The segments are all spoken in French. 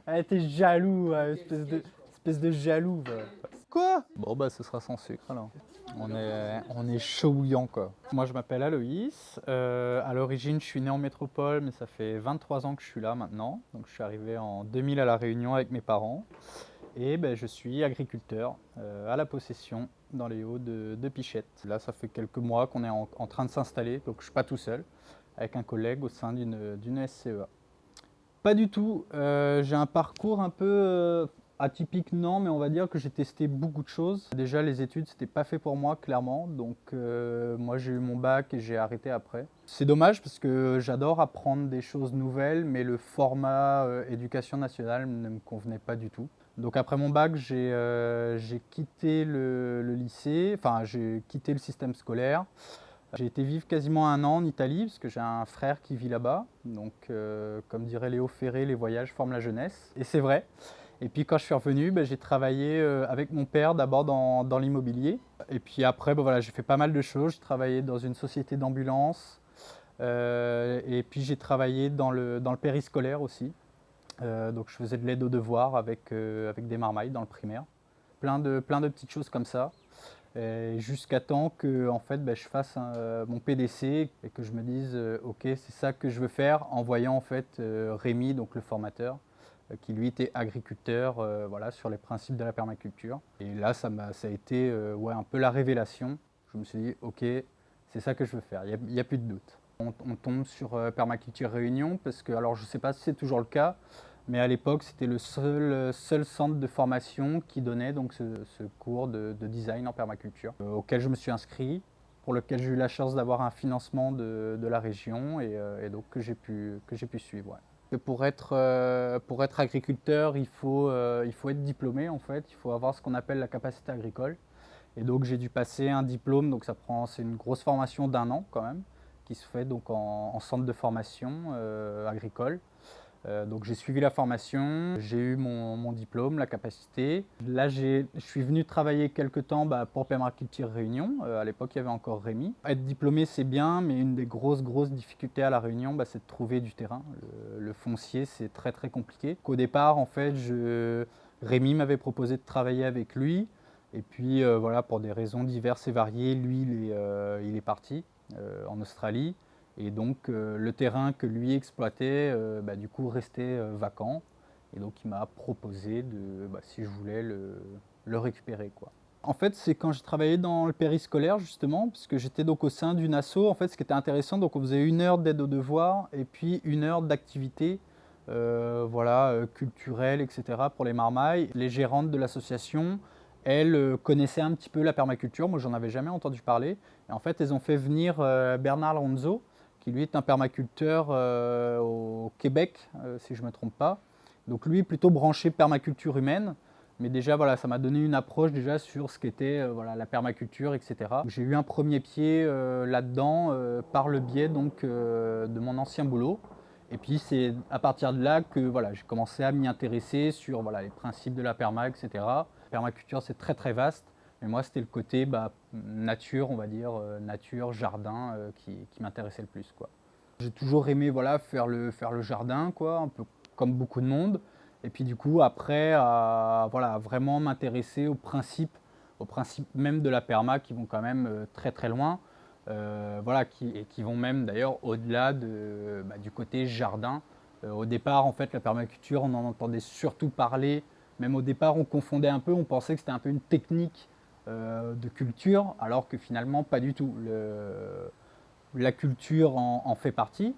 Ah, t'es jaloux, espèce de jaloux. Va. Quoi? Bon bah ce sera sans sucre alors. On est chaud bouillant quoi. Moi je m'appelle Aloïs. À l'origine je suis né en métropole mais ça fait 23 ans que je suis là maintenant. Donc je suis arrivé en 2000 à La Réunion avec mes parents. Et ben, je suis agriculteur à la possession dans les Hauts de Pichette. Là ça fait quelques mois qu'on est en train de s'installer. Donc je ne suis pas tout seul avec un collègue au sein d'une SCEA. Pas du tout. J'ai un parcours un peu atypique, non, mais on va dire que j'ai testé beaucoup de choses. Déjà, les études, c'était pas fait pour moi, clairement. Donc, moi, j'ai eu mon bac et j'ai arrêté après. C'est dommage parce que j'adore apprendre des choses nouvelles, mais le format éducation nationale ne me convenait pas du tout. Donc, après mon bac, j'ai quitté le lycée, enfin, j'ai quitté le système scolaire. J'ai été vivre quasiment un an en Italie, parce que j'ai un frère qui vit là-bas. Donc, comme dirait Léo Ferré, les voyages forment la jeunesse. Et c'est vrai. Et puis, quand je suis revenu, j'ai travaillé avec mon père d'abord dans l'immobilier. Et puis après, voilà, j'ai fait pas mal de choses. J'ai travaillé dans une société d'ambulance. Et puis, j'ai travaillé dans le périscolaire aussi. Donc, je faisais de l'aide aux devoirs avec des marmailles dans le primaire. Plein de petites choses comme ça. Jusqu'à temps que en fait, je fasse mon PDC et que je me dise ok, c'est ça que je veux faire, en voyant en fait Rémi, donc le formateur, qui lui était agriculteur, voilà, sur les principes de la permaculture. Et là ça a été ouais, un peu la révélation. Je me suis dit ok, c'est ça que je veux faire, il n'y a plus de doute. On tombe sur Permaculture Réunion parce que, alors je ne sais pas si c'est toujours le cas, mais à l'époque, c'était le seul centre de formation qui donnait donc ce cours de design en permaculture, auquel je me suis inscrit, pour lequel j'ai eu la chance d'avoir un financement de la région et donc que j'ai pu suivre. Ouais. Pour être agriculteur, il faut être diplômé en fait, il faut avoir ce qu'on appelle la capacité agricole. Et donc j'ai dû passer un diplôme, donc c'est une grosse formation d'un an quand même, qui se fait donc en centre de formation agricole. Donc j'ai suivi la formation, j'ai eu mon diplôme, la capacité. Là, je suis venu travailler quelques temps pour Permaculture Réunion. À l'époque, il y avait encore Rémi. Être diplômé, c'est bien, mais une des grosses difficultés à La Réunion, c'est de trouver du terrain. Le foncier, c'est très compliqué. Qu'au départ, en fait, Rémi m'avait proposé de travailler avec lui. Et puis voilà, pour des raisons diverses et variées, lui, il est parti en Australie. Et donc le terrain que lui exploitait, du coup, restait vacant. Et donc il m'a proposé si je voulais le récupérer, quoi. En fait, c'est quand j'ai travaillé dans le périscolaire, justement, puisque j'étais donc au sein d'une asso. En fait, ce qui était intéressant, donc on faisait 1 heure d'aide aux devoirs et puis 1 heure d'activité voilà, culturelle, etc. pour les marmailles. Les gérantes de l'association, elles connaissaient un petit peu la permaculture. Moi, j'en avais jamais entendu parler. Et en fait, elles ont fait venir Bernard Lonzo, qui lui est un permaculteur au Québec, si je ne me trompe pas. Donc lui, plutôt branché permaculture humaine. Mais déjà, voilà, ça m'a donné une approche déjà sur ce qu'était voilà, la permaculture, etc. J'ai eu un premier pied là-dedans par le biais donc, de mon ancien boulot. Et puis c'est à partir de là que voilà, j'ai commencé à m'y intéresser sur voilà, les principes de la perma, etc. La permaculture, c'est très vaste. Mais moi, c'était le côté nature, on va dire, nature, jardin, qui m'intéressait le plus, quoi. J'ai toujours aimé voilà, faire le jardin, quoi, un peu comme beaucoup de monde. Et puis du coup, après, voilà, vraiment m'intéresser aux principes même de la perma qui vont quand même très loin. Voilà, qui vont même d'ailleurs au-delà du côté jardin. Au départ, en fait, la permaculture, on en entendait surtout parler. Même au départ, on confondait un peu, on pensait que c'était un peu une technique de culture, alors que finalement, pas du tout. La culture en fait partie,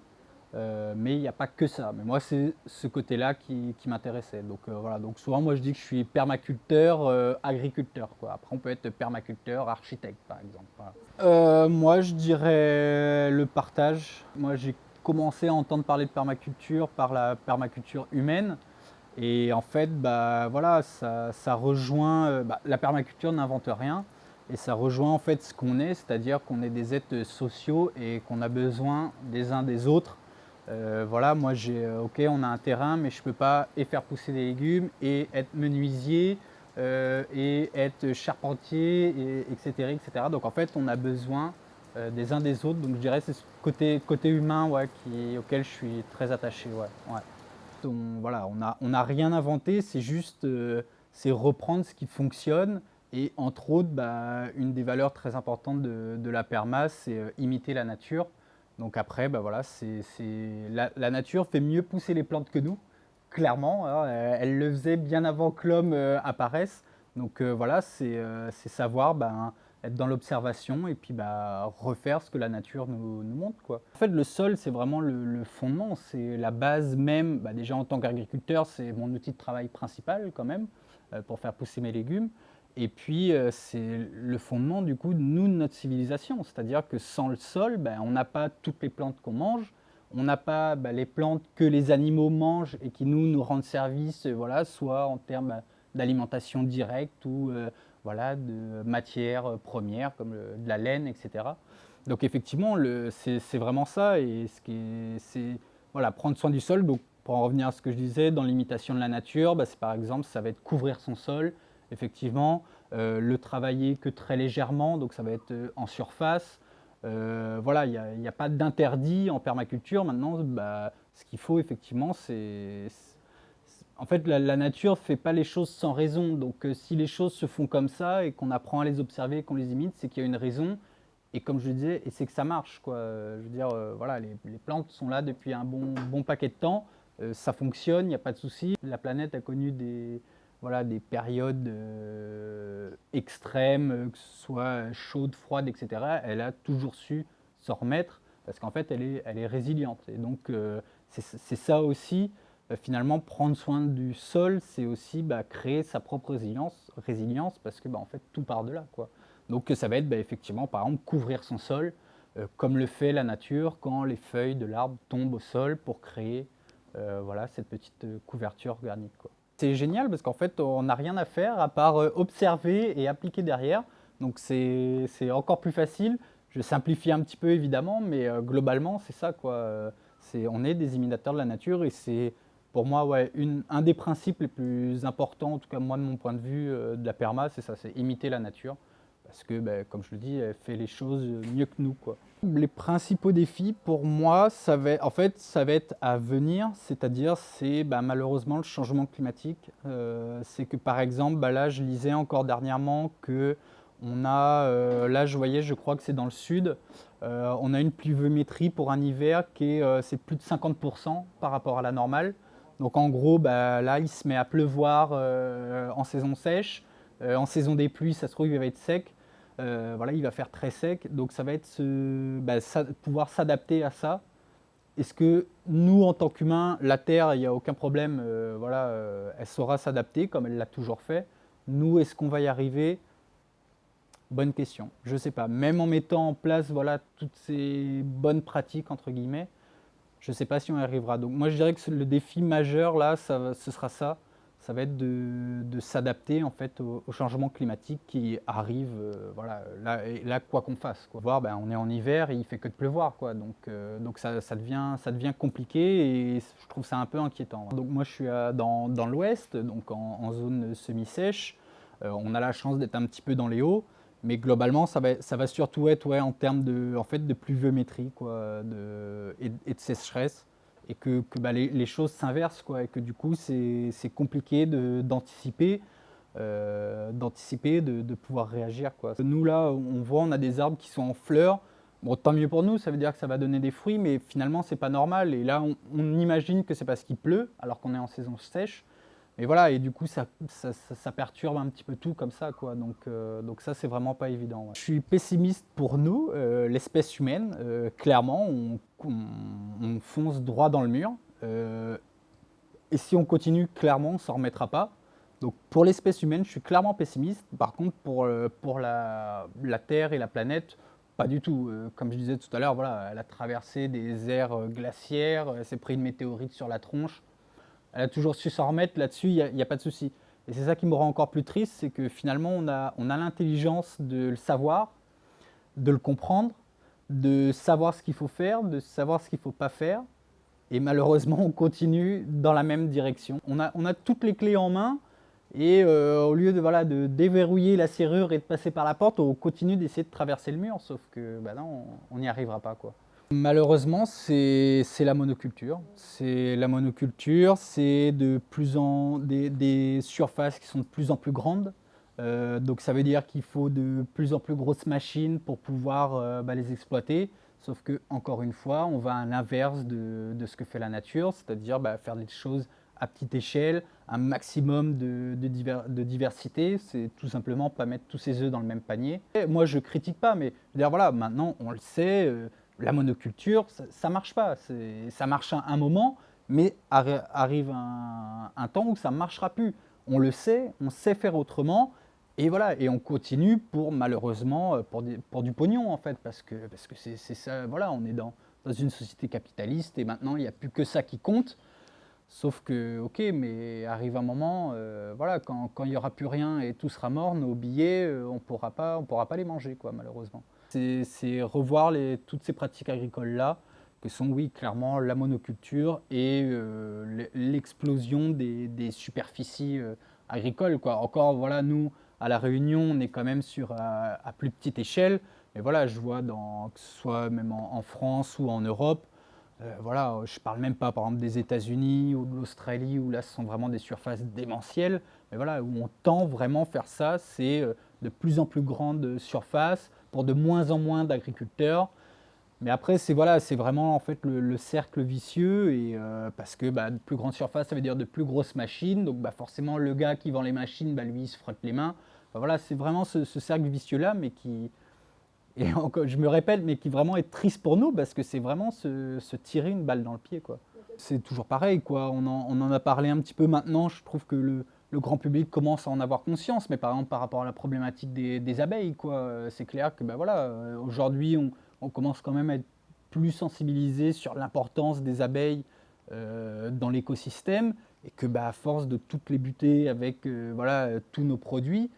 mais il n'y a pas que ça. Mais moi, c'est ce côté-là qui m'intéressait. Donc voilà, donc souvent, moi, je dis que je suis permaculteur, agriculteur, quoi. Après, on peut être permaculteur, architecte, par exemple. Voilà. Moi, je dirais le partage. Moi, j'ai commencé à entendre parler de permaculture par la permaculture humaine. Et en fait, voilà, ça rejoint. La permaculture n'invente rien. Et ça rejoint en fait ce qu'on est, c'est-à-dire qu'on est des êtres sociaux et qu'on a besoin des uns des autres. Voilà, moi ok, on a un terrain, mais je ne peux pas et faire pousser des légumes et être menuisier et être charpentier, etc., etc. Donc en fait, on a besoin des uns des autres. Donc je dirais c'est ce côté humain ouais, auquel je suis très attaché. Ouais, ouais. voilà, on a rien inventé, c'est juste c'est reprendre ce qui fonctionne. Et entre autres, bah, une des valeurs très importantes de la perma, c'est imiter la nature. Donc après, bah, voilà, la nature fait mieux pousser les plantes que nous, clairement. Hein, elle le faisait bien avant que l'homme apparaisse. Donc voilà, c'est savoir bah, être dans l'observation et puis bah, refaire ce que la nature nous montre, quoi. En fait, le sol, c'est vraiment le fondement, c'est la base même. Bah, déjà, en tant qu'agriculteur, c'est mon outil de travail principal quand même, pour faire pousser mes légumes. Et puis, c'est le fondement, du coup, de notre civilisation. C'est-à-dire que sans le sol, ben, on n'a pas toutes les plantes qu'on mange, on n'a pas les plantes que les animaux mangent et qui nous rendent service, voilà, soit en termes d'alimentation directe ou voilà, de matières premières comme de la laine, etc. Donc effectivement, c'est vraiment ça. Et c'est voilà, prendre soin du sol. Donc, pour en revenir à ce que je disais, dans l'imitation de la nature, c'est par exemple, ça va être couvrir son sol, effectivement, le travailler que très légèrement, donc ça va être en surface. Voilà, il n'y a pas d'interdit en permaculture. Maintenant, ce qu'il faut effectivement, en fait, la nature ne fait pas les choses sans raison. Donc si les choses se font comme ça et qu'on apprend à les observer, qu'on les imite, c'est qu'il y a une raison. Et comme je le disais, et c'est que ça marche, quoi. Je veux dire, voilà, les plantes sont là depuis un bon paquet de temps. Ça fonctionne, il n'y a pas de souci. La planète a connu voilà, des périodes extrêmes, que ce soit chaudes, froides, etc. Elle a toujours su s'en remettre parce qu'en fait, elle est résiliente. Et donc, c'est ça aussi, finalement, prendre soin du sol, c'est aussi créer sa propre résilience parce que en fait, tout part de là, quoi. Donc, ça va être effectivement, par exemple, couvrir son sol, comme le fait la nature quand les feuilles de l'arbre tombent au sol pour créer voilà, cette petite couverture organique, quoi. C'est génial parce qu'en fait, on n'a rien à faire à part observer et appliquer derrière. Donc c'est encore plus facile. Je simplifie un petit peu évidemment, mais globalement, c'est ça, quoi. On est des imitateurs de la nature et c'est pour moi ouais, un des principes les plus importants, en tout cas moi de mon point de vue de la perma, c'est ça, c'est imiter la nature. Parce que, comme je le dis, elle fait les choses mieux que nous, quoi. Les principaux défis, pour moi, ça va être à venir, c'est-à-dire, c'est malheureusement le changement climatique. C'est que, par exemple, là, je lisais encore dernièrement que on a, là, je voyais, je crois que c'est dans le sud, on a une pluviométrie pour un hiver qui est, c'est plus de 50% par rapport à la normale. Donc, en gros, là, il se met à pleuvoir en saison sèche. En saison des pluies, ça se trouve, il va être sec. Voilà, il va faire très sec, donc ça va être pouvoir s'adapter à ça. Est-ce que nous, en tant qu'humains, la Terre, il n'y a aucun problème, voilà, elle saura s'adapter comme elle l'a toujours fait. Nous, est-ce qu'on va y arriver? Bonne question, je ne sais pas. Même en mettant en place voilà, toutes ces bonnes pratiques, entre guillemets, je ne sais pas si on y arrivera. Donc moi, je dirais que le défi majeur, là, ce sera ça. Ça va être de s'adapter en fait au changement climatique qui arrive, voilà, là quoi qu'on fasse, quoi. Voir, on est en hiver et il fait que de pleuvoir, quoi. Donc ça devient compliqué et je trouve ça un peu inquiétant. Donc moi je suis dans l'ouest, donc en zone semi-sèche. On a la chance d'être un petit peu dans les hauts, mais globalement ça va surtout être ouais, en termes de pluviométrie, quoi, et de sécheresse. Et que les choses s'inversent, quoi, et que du coup c'est compliqué d'anticiper, de pouvoir réagir, quoi. Nous là, on voit, on a des arbres qui sont en fleurs. Bon, tant mieux pour nous, ça veut dire que ça va donner des fruits, mais finalement c'est pas normal. Et là, on imagine que c'est parce qu'il pleut, alors qu'on est en saison sèche. Mais voilà, et du coup ça perturbe un petit peu tout comme ça, quoi. Donc ça c'est vraiment pas évident. Ouais. Je suis pessimiste pour nous, l'espèce humaine. Clairement, on fonce droit dans le mur. Et si on continue, clairement, on s'en remettra pas. Donc pour l'espèce humaine, je suis clairement pessimiste. Par contre, pour la Terre et la planète, pas du tout. Comme je disais tout à l'heure, voilà, elle a traversé des ères glaciaires, elle s'est pris une météorite sur la tronche. Elle a toujours su s'en remettre, là-dessus, il n'y a pas de souci. Et c'est ça qui me rend encore plus triste, c'est que finalement, on a l'intelligence de le savoir, de le comprendre, de savoir ce qu'il faut faire, de savoir ce qu'il ne faut pas faire. Et malheureusement, on continue dans la même direction. On a toutes les clés en main, et au lieu de déverrouiller la serrure et de passer par la porte, on continue d'essayer de traverser le mur, sauf que non, on n'y arrivera pas, quoi. Malheureusement, c'est la monoculture. C'est la monoculture, c'est des surfaces qui sont de plus en plus grandes. Donc ça veut dire qu'il faut de plus en plus grosses machines pour pouvoir les exploiter. Sauf que, encore une fois, on va à l'inverse de ce que fait la nature, c'est-à-dire faire des choses à petite échelle, un maximum de diversité. C'est tout simplement pas mettre tous ses œufs dans le même panier. Et moi, je critique pas, mais je veux dire, voilà, maintenant, on le sait, la monoculture, ça marche pas. Ça marche un moment, mais arrive un temps où ça ne marchera plus. On le sait, on sait faire autrement. Et voilà, et on continue pour malheureusement pour du pognon en fait, parce que c'est ça, voilà, on est dans une société capitaliste et maintenant il n'y a plus que ça qui compte. Sauf que, ok, mais arrive un moment, voilà, quand il n'y aura plus rien et tout sera mort, nos billets, on pourra pas les manger, quoi, malheureusement. C'est revoir toutes ces pratiques agricoles-là, que sont, oui, clairement la monoculture et l'explosion des superficies agricoles, quoi. Encore, voilà, nous, à La Réunion, on est quand même à plus petite échelle, mais voilà, je vois que ce soit même en France ou en Europe, voilà, je ne parle même pas par exemple des États-Unis ou de l'Australie où là ce sont vraiment des surfaces démentielles, mais voilà, où on tend vraiment faire ça, c'est de plus en plus grandes surfaces pour de moins en moins d'agriculteurs. Mais après, c'est vraiment en fait le cercle vicieux et parce que de plus grandes surfaces, ça veut dire de plus grosses machines, donc forcément le gars qui vend les machines, lui il se frotte les mains. Enfin, voilà, c'est vraiment ce cercle vicieux-là, mais et encore, je me répète, mais qui vraiment est triste pour nous parce que c'est vraiment se tirer une balle dans le pied, quoi. C'est toujours pareil, quoi. On en a parlé un petit peu maintenant. Je trouve que le grand public commence à en avoir conscience, mais par exemple par rapport à la problématique des abeilles, quoi. C'est clair que voilà, aujourd'hui on commence quand même à être plus sensibilisé sur l'importance des abeilles dans l'écosystème et que à force de toutes les buter avec voilà, tous nos produits,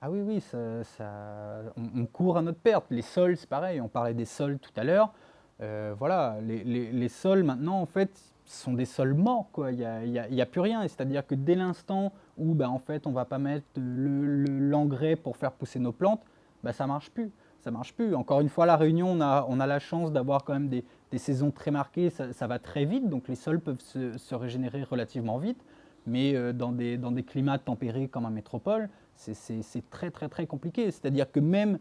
ah oui, oui, on court à notre perte. Les sols, c'est pareil, on parlait des sols tout à l'heure. Voilà, les sols maintenant, en fait, sont des sols morts, quoi. Il y a plus rien. C'est-à-dire que dès l'instant où, en fait, on ne va pas mettre l'engrais pour faire pousser nos plantes, ça ne marche plus. Ça marche plus. Encore une fois, à La Réunion, on a la chance d'avoir quand même des saisons très marquées. Ça va très vite, donc les sols peuvent se régénérer relativement vite. Mais dans des climats tempérés comme en métropole, c'est très très très compliqué. C'est-à-dire que même,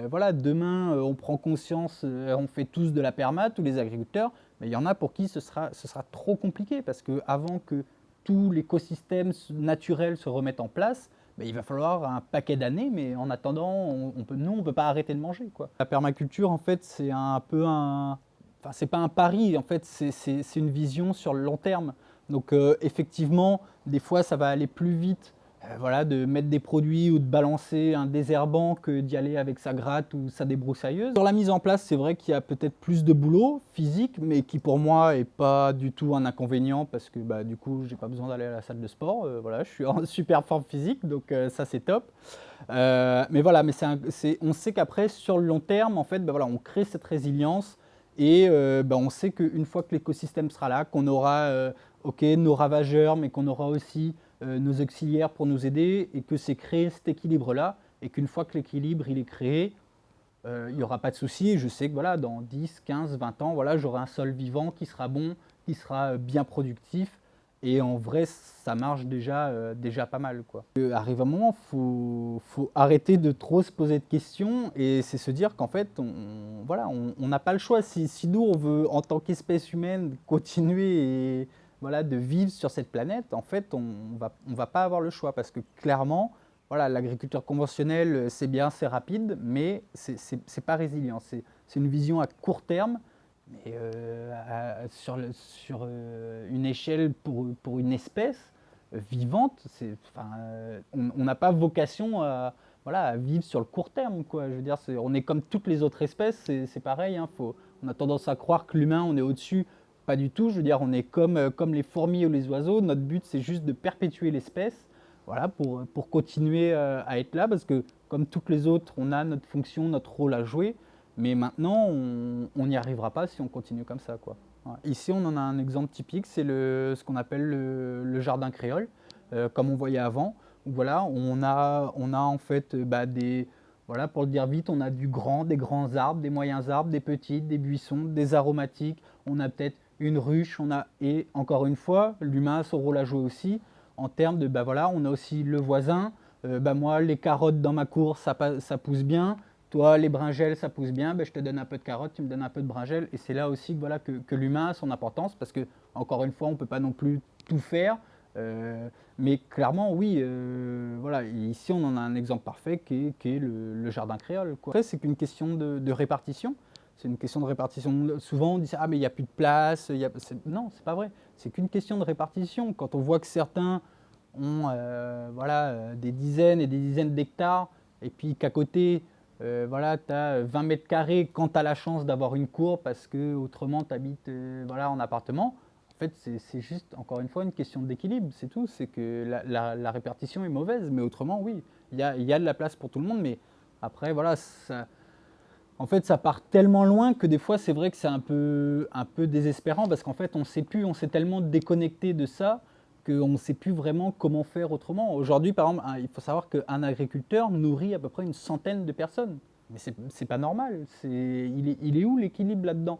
voilà, demain, on prend conscience, on fait tous de la perma, tous les agriculteurs, mais il y en a pour qui ce sera trop compliqué parce qu'avant que tout l'écosystème naturel se remette en place, il va falloir un paquet d'années, mais en attendant, nous, on ne peut pas arrêter de manger, quoi. La permaculture, en fait, c'est un peu enfin, c'est pas un pari, en fait, c'est une vision sur le long terme. Donc, effectivement, des fois, ça va aller plus vite voilà, de mettre des produits ou de balancer un désherbant que d'y aller avec sa gratte ou sa débroussailleuse. Sur la mise en place, c'est vrai qu'il y a peut-être plus de boulot physique, mais qui pour moi n'est pas du tout un inconvénient parce que du coup, j'ai pas besoin d'aller à la salle de sport. Voilà, je suis en super forme physique, donc ça c'est top. Mais voilà, mais on sait qu'après, sur le long terme, en fait, voilà, on crée cette résilience et on sait qu'une fois que l'écosystème sera là, qu'on aura ok, nos ravageurs, mais qu'on aura aussi nos auxiliaires pour nous aider et que c'est créer cet équilibre-là et qu'une fois que l'équilibre il est créé, il n'y aura pas de souci. Et je sais que voilà, dans 10, 15, 20 ans, voilà, j'aurai un sol vivant qui sera bon, qui sera bien productif. Et en vrai, ça marche déjà pas mal, quoi. Arrive un moment, faut arrêter de trop se poser de questions et c'est se dire qu'en fait, voilà, on n'a pas le choix. Si nous, on veut, en tant qu'espèce humaine, continuer et, voilà, de vivre sur cette planète, en fait, on va pas avoir le choix parce que clairement, voilà, l'agriculture conventionnelle, c'est bien, c'est rapide, mais c'est pas résilient. C'est une vision à court terme, mais sur une échelle pour une espèce vivante, enfin, on n'a pas vocation à, voilà, à vivre sur le court terme, quoi. Je veux dire, on est comme toutes les autres espèces, c'est pareil. Hein, on a tendance à croire que l'humain, on est au-dessus. Pas du tout, je veux dire, on est comme les fourmis ou les oiseaux. Notre but, c'est juste de perpétuer l'espèce, voilà, pour continuer à être là, parce que comme toutes les autres, on a notre fonction, notre rôle à jouer. Mais maintenant, on n'y arrivera pas si on continue comme ça, quoi. Voilà. Ici, on en a un exemple typique, c'est ce qu'on appelle le jardin créole, comme on voyait avant. Où, voilà, on a en fait Voilà, pour le dire vite, on a des grands arbres, des moyens arbres, des petits, des buissons, des aromatiques. On a peut-être une ruche, et encore une fois, l'humain a son rôle à jouer aussi en termes de, bah voilà, on a aussi le voisin. Bah moi, les carottes dans ma cour, ça pousse bien. Toi, les brinjelles, ça pousse bien. Bah, je te donne un peu de carottes, tu me donnes un peu de brinjelles. Et c'est là aussi que, voilà, que l'humain a son importance parce que, encore une fois, on ne peut pas non plus tout faire. Mais clairement, oui, voilà, ici on en a un exemple parfait qui est le jardin créole, quoi. Après, c'est qu'une question de répartition. C'est une question de répartition. Souvent, on dit ça, ah, mais il n'y a plus de place. Non, c'est pas vrai. C'est qu'une question de répartition. Quand on voit que certains ont voilà, des dizaines et des dizaines d'hectares, et puis qu'à côté, voilà, tu as 20 mètres carrés quand tu as la chance d'avoir une cour, parce que autrement tu habites voilà, en appartement. En fait, c'est juste, encore une fois, une question d'équilibre, c'est tout. C'est que la répartition est mauvaise, mais autrement, oui, il y a de la place pour tout le monde, mais après, voilà, en fait, ça part tellement loin que des fois, c'est vrai que c'est un peu désespérant, parce qu'en fait, on sait plus, on s'est tellement déconnecté de ça qu'on ne sait plus vraiment comment faire autrement. Aujourd'hui, par exemple, il faut savoir qu'un agriculteur nourrit à peu près une centaine de personnes. Mais c'est pas normal. Il est où l'équilibre là-dedans?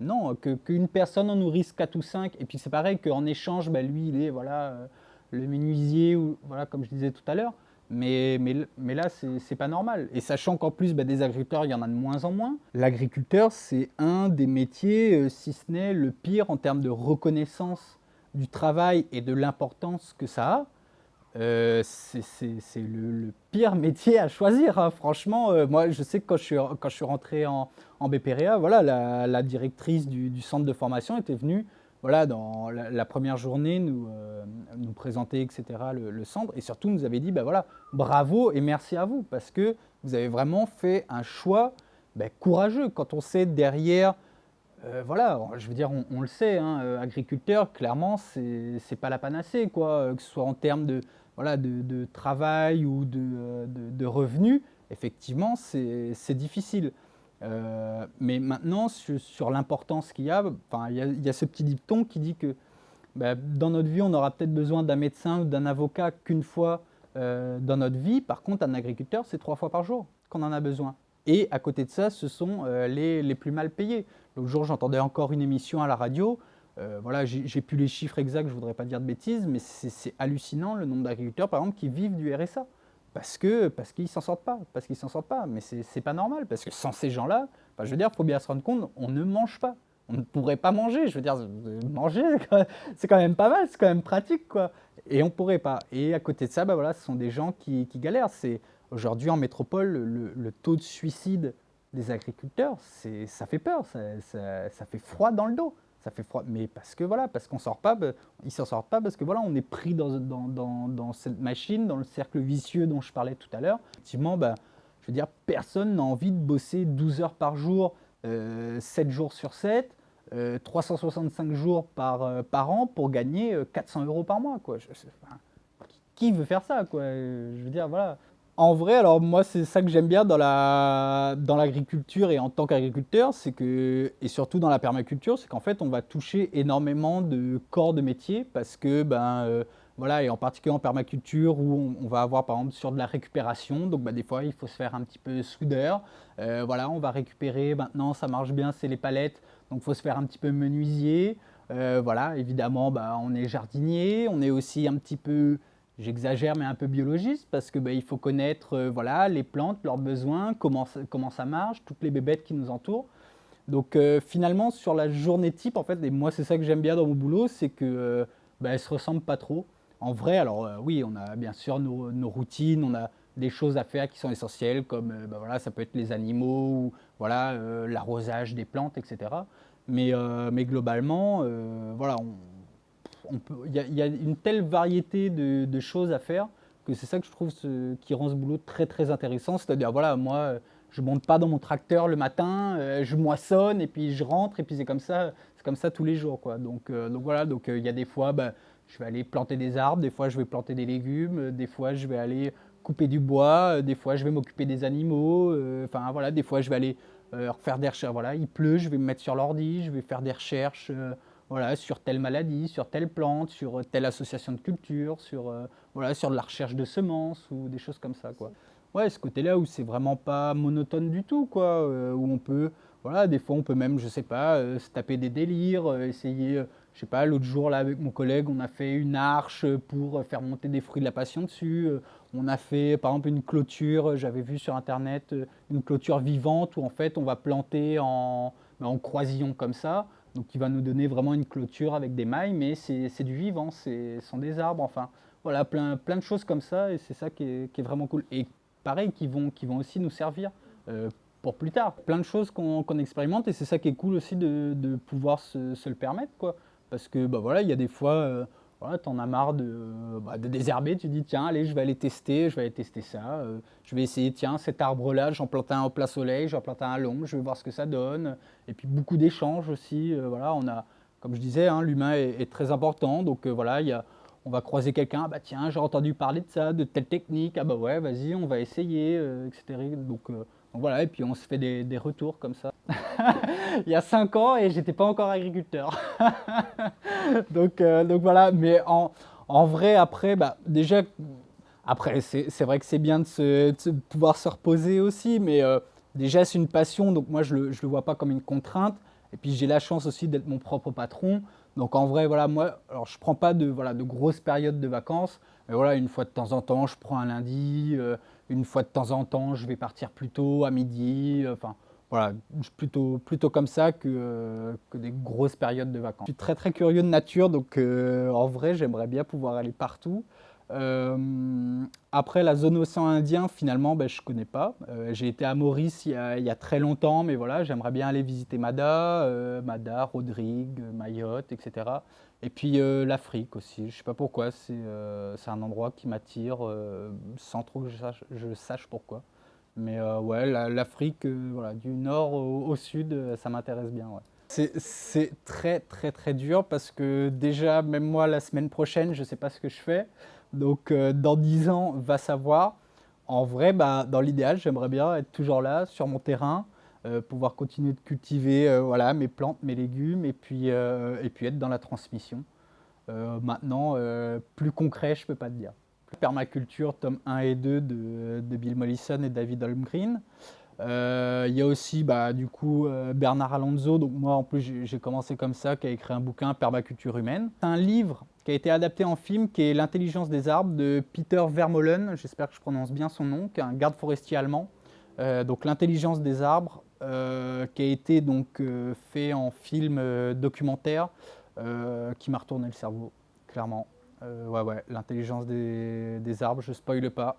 Non, qu'une personne en nourrisse 4 ou 5, et puis c'est pareil qu'en échange, bah, lui, il est voilà, le menuisier, ou, voilà, comme je disais tout à l'heure. Mais là, c'est pas normal. Et sachant qu'en plus, bah, des agriculteurs, il y en a de moins en moins. L'agriculteur, c'est un des métiers, si ce n'est le pire en termes de reconnaissance du travail et de l'importance que ça a. C'est le pire métier à choisir, hein. Franchement, moi, je sais que quand je suis rentré en BPREA, voilà, la directrice du centre de formation était venue, voilà, dans la première journée, nous présenter, etc., le centre, et surtout nous avait dit, bah, voilà, bravo et merci à vous, parce que vous avez vraiment fait un choix courageux. Quand on sait derrière, voilà, je veux dire, on le sait, hein, agriculteur, clairement, c'est pas la panacée, quoi, que ce soit en termes de, voilà, de travail ou de revenus. Effectivement, c'est difficile. Mais maintenant, sur l'importance qu'il y a, enfin, il y a ce petit dicton qui dit que bah, dans notre vie, on aura peut-être besoin d'un médecin ou d'un avocat qu'une fois dans notre vie. Par contre, un agriculteur, c'est 3 fois par jour qu'on en a besoin. Et à côté de ça, ce sont les plus mal payés. L'autre jour, j'entendais encore une émission à la radio. Voilà, j'ai plus les chiffres exacts, je ne voudrais pas dire de bêtises, mais c'est hallucinant le nombre d'agriculteurs, par exemple, qui vivent du RSA. Parce qu'ils s'en sortent pas. Parce qu'ils s'en sortent pas. Mais c'est pas normal. Parce que sans ces gens-là, enfin, je veux dire, il faut bien se rendre compte, on ne mange pas. On ne pourrait pas manger. Je veux dire, manger, c'est quand même pas mal, c'est quand même pratique, quoi. Et on ne pourrait pas. Et à côté de ça, bah voilà, ce sont des gens qui galèrent. Aujourd'hui, en métropole, le taux de suicide des agriculteurs, ça fait peur, ça fait froid dans le dos. Ça fait froid, mais parce que voilà, parce qu'on sort pas, ils s'en sortent pas parce que voilà, on est pris dans cette machine, dans le cercle vicieux dont je parlais tout à l'heure. Effectivement, je veux dire, personne n'a envie de bosser 12 heures par jour, 7 jours sur 7, 365 jours par an pour gagner 400 euros par mois, quoi. Enfin, qui veut faire ça, quoi? Je veux dire, voilà. En vrai, alors moi, c'est ça que j'aime bien dans l'agriculture et en tant qu'agriculteur, c'est que, et surtout dans la permaculture, c'est qu'en fait, on va toucher énormément de corps de métier parce que, voilà, et en particulier en permaculture où on va avoir par exemple sur de la récupération, donc des fois, il faut se faire un petit peu soudeur. Voilà, on va récupérer, maintenant, ça marche bien, c'est les palettes, donc il faut se faire un petit peu menuisier. Voilà, évidemment, on est jardinier, on est aussi un petit peu, j'exagère, mais un peu biologiste, parce que il faut connaître voilà, les plantes, leurs besoins, comment ça marche, toutes les bébêtes qui nous entourent. Donc finalement, sur la journée type, en fait, et moi c'est ça que j'aime bien dans mon boulot, c'est que elles se ressemblent pas trop. En vrai, alors oui, on a bien sûr nos routines, on a des choses à faire qui sont essentielles, comme voilà, ça peut être les animaux, ou voilà, l'arrosage des plantes, etc. Mais globalement, voilà, il y a une telle variété de choses à faire que c'est ça que je trouve qui rend ce boulot très très intéressant. C'est-à-dire, voilà, moi, je monte pas dans mon tracteur le matin, je moissonne et puis je rentre et puis c'est comme ça tous les jours, quoi. Donc voilà, donc il y a des fois, je vais aller planter des arbres, des fois je vais planter des légumes, des fois je vais aller couper du bois, des fois je vais m'occuper des animaux, enfin voilà, des fois je vais aller faire des recherches. Voilà, il pleut, je vais me mettre sur l'ordi, je vais faire des recherches. Voilà, sur telle maladie, sur telle plante, sur telle association de culture, sur, voilà, sur de la recherche de semences ou des choses comme ça, quoi. ouais, ce côté-là où c'est vraiment pas monotone du tout, quoi, où on peut, voilà, des fois on peut même, je sais pas, se taper des délires, essayer, je sais pas, l'autre jour là avec mon collègue, on a fait une arche pour faire monter des fruits de la passion dessus. On a fait par exemple une clôture, j'avais vu sur internet une clôture vivante où en fait on va planter en croisillon comme ça, donc qui va nous donner vraiment une clôture avec des mailles, mais c'est du vivant, ce sont des arbres, enfin. Voilà, plein de choses comme ça, et c'est ça qui est vraiment cool. Et pareil, qui vont aussi nous servir pour plus tard. Plein de choses qu'on expérimente, et c'est ça qui est cool aussi de pouvoir se le permettre, quoi. Parce que bah voilà, il y a des fois, voilà, t'en as marre de désherber, tu dis tiens, allez, je vais aller tester ça, je vais essayer, tiens, cet arbre-là, j'en plante un au plein soleil, j'en plante un à l'ombre, je vais voir ce que ça donne. Et puis beaucoup d'échanges aussi, voilà, on a, comme je disais, hein, l'humain est très important, donc voilà, on va croiser quelqu'un, ah bah tiens, j'ai entendu parler de ça, de telle technique, ah bah ouais, vas-y, on va essayer, etc. Donc voilà, et puis on se fait des retours comme ça. Il y a 5 ans et j'étais pas encore agriculteur. Donc voilà, mais en vrai, après, bah, déjà, après, c'est vrai que c'est bien de pouvoir se reposer aussi, mais déjà, c'est une passion, donc moi, je le vois pas comme une contrainte. Et puis, j'ai la chance aussi d'être mon propre patron. Donc, en vrai, voilà, moi, alors, je prends pas de grosses périodes de vacances, mais voilà, une fois de temps en temps, je prends un lundi, une fois de temps en temps, je vais partir plus tôt, à midi, enfin, voilà, plutôt comme ça que des grosses périodes de vacances. Je suis très, très curieux de nature, donc en vrai, j'aimerais bien pouvoir aller partout. Après, la zone océan Indien, finalement, ben, je ne connais pas. J'ai été à Maurice il y a très longtemps, mais voilà, j'aimerais bien aller visiter Mada, Rodrigue, Mayotte, etc. Et puis l'Afrique aussi. Je ne sais pas pourquoi, c'est un endroit qui m'attire sans trop que je sache pourquoi. Mais ouais, l'Afrique, voilà, du nord au sud, ça m'intéresse bien. Ouais. C'est très très très dur parce que déjà, même moi, la semaine prochaine, je ne sais pas ce que je fais. Donc dans 10 ans, va savoir. En vrai, bah, dans l'idéal, j'aimerais bien être toujours là, sur mon terrain, pouvoir continuer de cultiver voilà, mes plantes, mes légumes, et puis être dans la transmission. Maintenant, plus concret, je ne peux pas te dire. Permaculture, tome 1 et 2 de Bill Mollison et David Holmgreen. Il y a aussi bah, du coup Bernard Alonso, donc moi en plus j'ai commencé comme ça, qui a écrit un bouquin Permaculture humaine. C'est un livre qui a été adapté en film qui est L'intelligence des arbres de Peter Vermeulen, j'espère que je prononce bien son nom, qui est un garde forestier allemand. Donc L'intelligence des arbres, qui a été donc fait en film documentaire, qui m'a retourné le cerveau, clairement. Ouais, l'intelligence des arbres, je spoile pas.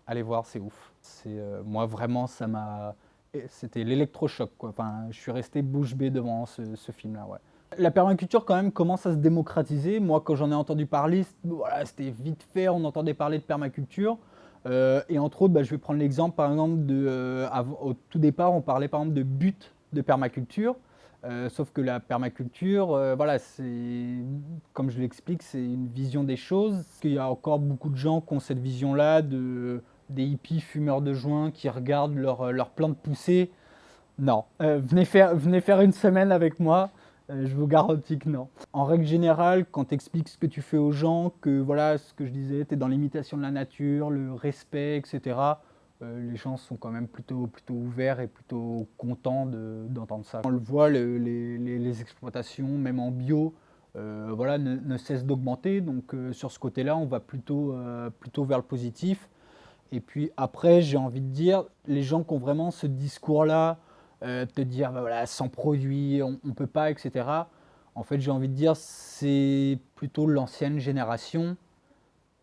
Allez voir, c'est ouf. Moi vraiment, c'était l'électrochoc, quoi. Enfin, je suis resté bouche bée devant ce film-là, ouais. La permaculture quand même commence à se démocratiser. Moi, quand j'en ai entendu parler, voilà, c'était vite fait, on entendait parler de permaculture. Et entre autres, bah, je vais prendre l'exemple par exemple au tout départ, on parlait par exemple de but de permaculture. Sauf que la permaculture, voilà, comme je l'explique, c'est une vision des choses. Il y a encore beaucoup de gens qui ont cette vision-là des hippies fumeurs de joints qui regardent leurs plantes pousser. Non, venez faire une semaine avec moi, je vous garantis que non. En règle générale, quand tu expliques ce que tu fais aux gens, que voilà, ce que je disais, tu es dans l'imitation de la nature, le respect, etc., les gens sont quand même plutôt ouverts et plutôt contents d'entendre ça. On le voit, les exploitations, même en bio, voilà, ne cessent d'augmenter. Donc sur ce côté-là, on va plutôt vers le positif. Et puis après, j'ai envie de dire, les gens qui ont vraiment ce discours-là, te dire, bah voilà, sans produit, on ne peut pas, etc. En fait, j'ai envie de dire, c'est plutôt l'ancienne génération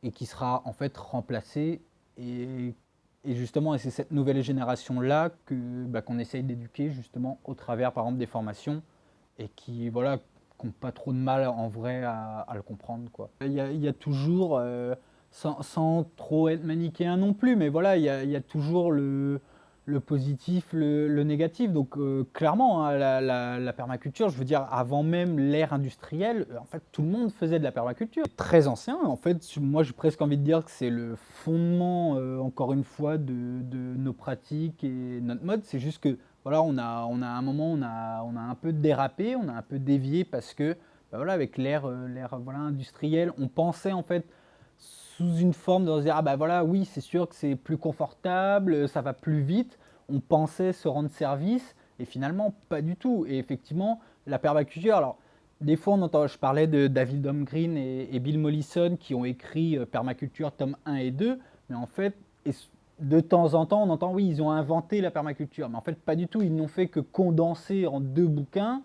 et qui sera en fait remplacée. Et justement, et c'est cette nouvelle génération-là qu'on essaye d'éduquer justement au travers, par exemple, des formations et qui, voilà, qui n'ont pas trop de mal en vrai à le comprendre, quoi. Il y a toujours, sans trop être manichéen non plus, mais voilà, il y a toujours le positif, le négatif. Donc clairement, hein, la permaculture, je veux dire, avant même l'ère industrielle, en fait, tout le monde faisait de la permaculture. C'est très ancien, en fait, moi j'ai presque envie de dire que c'est le fondement, encore une fois, de nos pratiques et notre mode. C'est juste que, voilà, on a à un moment, on a un peu dérapé, on a un peu dévié parce que, bah voilà, avec l'ère voilà, industrielle, on pensait en fait sous une forme de se dire: «Ah bah voilà, oui, c'est sûr que c'est plus confortable, ça va plus vite». On pensait se rendre service et finalement pas du tout et effectivement, la permaculture alors des fois on entend je parlais de David Holmgren et Bill Mollison qui ont écrit, Permaculture tome 1 et 2, mais en fait de temps en temps on entend: «Oui, ils ont inventé la permaculture», mais en fait pas du tout. Ils n'ont fait que condenser en 2 bouquins,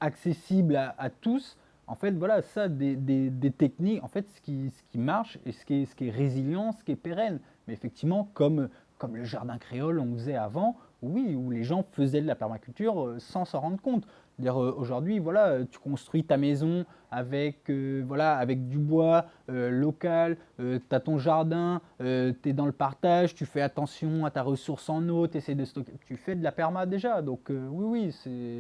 accessibles à tous. En fait, voilà, ça, des techniques, en fait, ce qui marche et ce qui est résilient, ce qui est pérenne. Mais effectivement, comme le jardin créole, on faisait avant, oui, où les gens faisaient de la permaculture sans s'en rendre compte. C'est-à-dire, aujourd'hui, voilà, tu construis ta maison voilà, avec du bois local, tu as ton jardin, tu es dans le partage, tu fais attention à ta ressource en eau, tu essaies de stocker, tu fais de la perma déjà. Donc oui,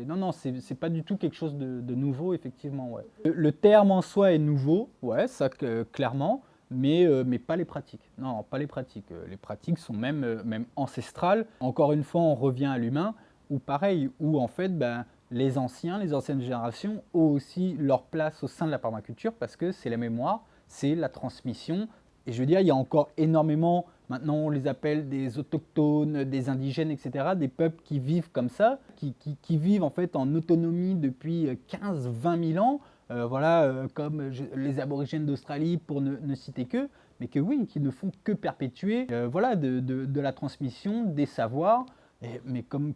non, non, c'est pas du tout quelque chose de nouveau, effectivement. Ouais. Le terme en soi est nouveau, ouais, ça clairement, mais pas les pratiques. Non, pas les pratiques. Les pratiques sont même ancestrales. Encore une fois, on revient à l'humain, où pareil, où en fait, ben, les anciennes générations ont aussi leur place au sein de la permaculture parce que c'est la mémoire, c'est la transmission. Et je veux dire, il y a encore énormément, maintenant on les appelle des autochtones, des indigènes, etc., des peuples qui vivent comme ça, qui vivent en fait en autonomie depuis 15-20 000 ans, voilà, comme les aborigènes d'Australie pour ne citer que, mais que oui, qui ne font que perpétuer voilà, de la transmission des savoirs. Mais comme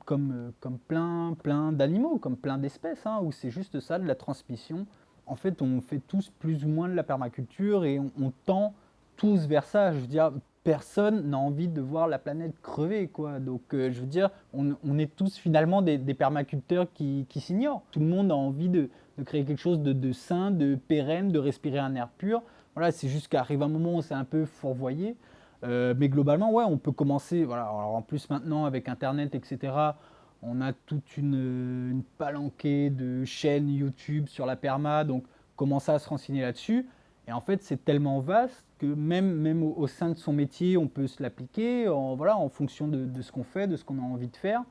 plein d'animaux, comme plein d'espèces, hein, où c'est juste ça, de la transmission. En fait, on fait tous plus ou moins de la permaculture et on tend tous vers ça. Je veux dire, personne n'a envie de voir la planète crever, quoi. Donc, je veux dire, on est tous finalement des permaculteurs qui s'ignorent. Tout le monde a envie de créer quelque chose de sain, de pérenne, de respirer un air pur. Voilà, c'est juste qu'arrive un moment où c'est un peu fourvoyé. Mais globalement, ouais, on peut commencer. Voilà, alors en plus maintenant avec Internet, etc., on a toute une palanquée de chaînes YouTube sur la perma, donc commencer à se renseigner là-dessus. Et en fait, c'est tellement vaste que même au sein de son métier, on peut se l'appliquer voilà, en fonction de ce qu'on fait, de ce qu'on a envie de faire.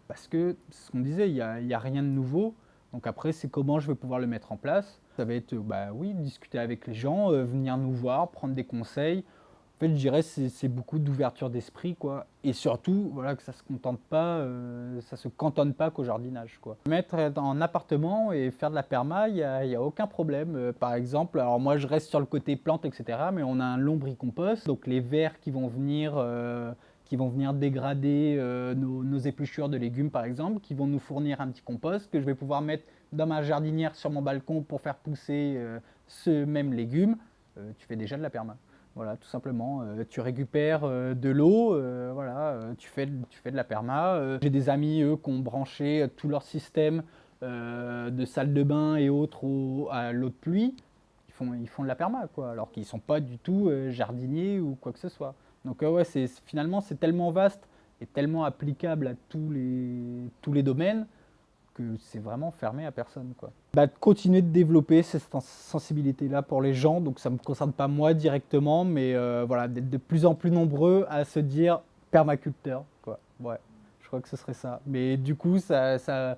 Parce que, ce qu'on disait, il n'y a rien de nouveau. Donc après, c'est comment je vais pouvoir le mettre en place. Ça va être, bah oui, discuter avec les gens, venir nous voir, prendre des conseils. En fait, je dirais c'est beaucoup d'ouverture d'esprit, quoi. Et surtout, voilà, que ça se cantonne pas qu'au jardinage, quoi. Mettre en appartement et faire de la perma, il y a aucun problème. Par exemple, alors moi je reste sur le côté plantes, etc., mais on a un lombricompost, donc les vers qui vont venir dégrader nos épluchures de légumes, par exemple, qui vont nous fournir un petit compost que je vais pouvoir mettre dans ma jardinière sur mon balcon pour faire pousser ce même légume. Tu fais déjà de la perma. Voilà, tout simplement. Tu récupères de l'eau, voilà, tu fais de la perma. J'ai des amis, eux, qui ont branché tout leur système de salle de bain et autres à l'eau de pluie. Ils font de la perma, quoi, alors qu'ils ne sont pas du tout jardiniers ou quoi que ce soit. Donc ouais, finalement, c'est tellement vaste et tellement applicable à tous les domaines que c'est vraiment fermé à personne, quoi. Bah, de continuer de développer cette sensibilité-là pour les gens, donc ça ne me concerne pas moi directement, mais voilà, d'être de plus en plus nombreux à se dire permaculteur, quoi. Ouais, je crois que ce serait ça. Mais du coup, ça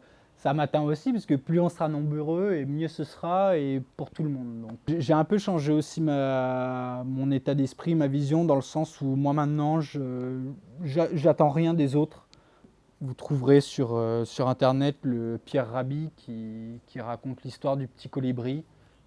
m'atteint aussi, parce que plus on sera nombreux, et mieux ce sera, et pour tout le monde. Donc, j'ai un peu changé aussi mon état d'esprit, ma vision, dans le sens où moi maintenant, j'attends rien des autres. Vous trouverez sur Internet le Pierre Rabhi qui raconte l'histoire du petit colibri,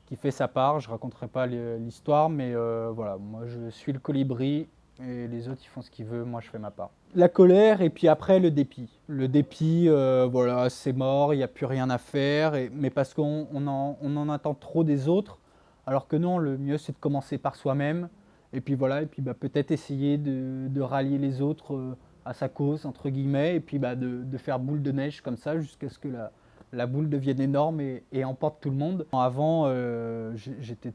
qui fait sa part. Je ne raconterai pas l'histoire, mais voilà, moi je suis le colibri et les autres ils font ce qu'ils veulent, moi je fais ma part. La colère et puis après le dépit. Le dépit, voilà, c'est mort, il n'y a plus rien à faire, mais parce qu'on en attend trop des autres, alors que non, le mieux c'est de commencer par soi-même, et puis voilà, et puis bah, peut-être essayer de rallier les autres à sa cause, entre guillemets, et puis bah, de faire boule de neige comme ça jusqu'à ce que la boule devienne énorme et emporte tout le monde. Avant, j'étais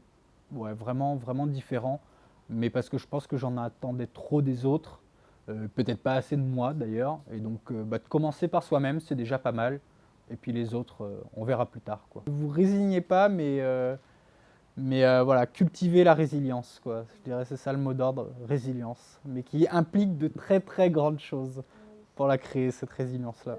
ouais, vraiment différent, mais parce que je pense que j'en attendais trop des autres, peut-être pas assez de moi d'ailleurs, et donc bah, de commencer par soi-même, c'est déjà pas mal, et puis les autres, on verra plus tard, quoi. Ne vous résignez pas, mais voilà, cultiver la résilience, quoi. Je dirais c'est ça le mot d'ordre, résilience, mais qui implique de très grandes choses pour la créer, cette résilience-là.